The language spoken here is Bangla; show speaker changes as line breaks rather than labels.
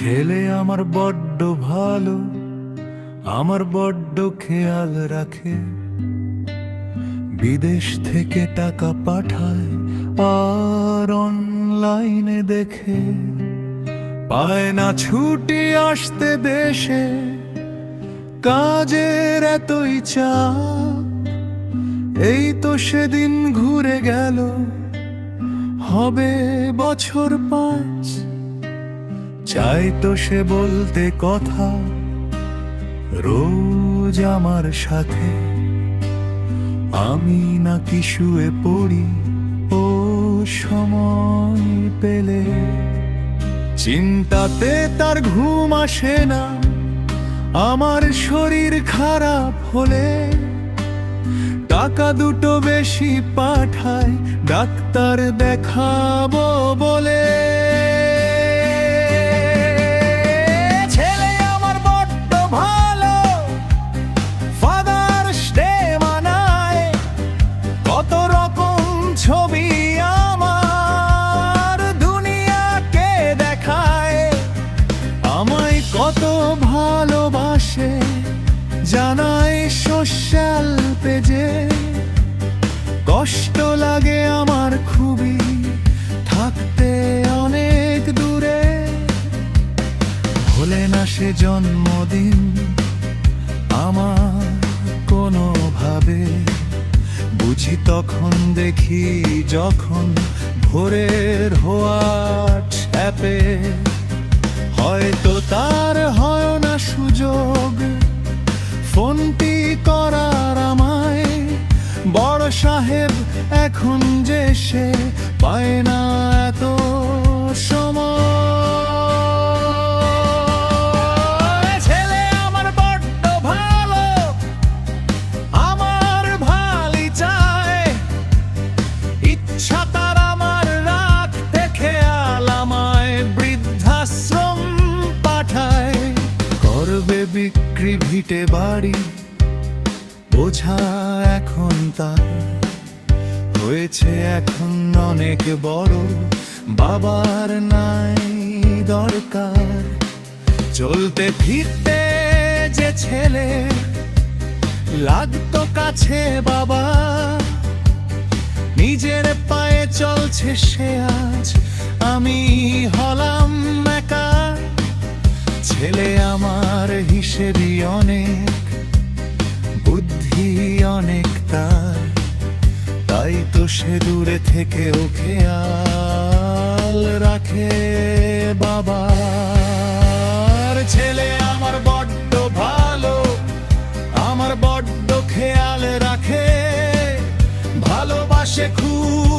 ছেলে আমার বড্ড ভালো, আমার বড্ড খেয়াল রাখে। বিদেশ থেকে টাকা পাঠায় আর অনলাইনে দেখে। পায় না ছুটি আসতে দেশে, কাজের এতই চাপ। এই তো সেদিন ঘুরে গেল, হবে বছর 5। চাই তো সে বলতে কথা রোজ আমার সাথে। আমি নাকি শুয়ে পড়ি ও সময় পেলে। চিন্তাতে তার ঘুম আসে না, আমার শরীর খারাপ হলে। টাকা দুটো বেশি পাঠায় ডাক্তার দেখাবো বলে। ছেলে আমার বড্ড ভালো, ফাদার্স ডে মানায়। কত রকম ছবি আমার দুনিয়াকে দেখায়। আমায় কত ভালোবাসে জানায় সোশ্যাল পেজে। কষ্ট লাগে আমার খুবই থাকতে অনেক দূরে। ভোলে না সে জন্মদিন আমার কোনোভাবে। বুঝি তখন দেখি যখন ভোরের হোয়াটসঅ্যাপে। হয়তো তার হয় না সুযোগ ফোনটি করার আমায়। বড় সাহেব এখন যে সে পায় না এত সময়। ছেলে আমার বড্ড ভালো, আমার ভালি চায়। ইচ্ছা তার আমার রাখতে খেয়াল, আমায় বৃদ্ধাশ্রম পাঠায়। করবে বিক্রি ভিটে বাড়ি, বোঝা এখন তার হয়েছে এখন অনেক বড়। বাবার নাই দরকার, চলতে ফিরতে যে ছেলে লাগতো কাছে বাবা। নিজের পায়ে চলছে সে আজ, আমি হলাম একা। ছেলে আমার হিসেবই অনেক, বুদ্ধি অনেক তার। তাই তো সে দূরে থেকেও খেয়াল রাখে বাবার। ছেলে আমার বড্ড ভালো, আমার বড্ড খেয়াল রাখে। ভালোবাসে খুব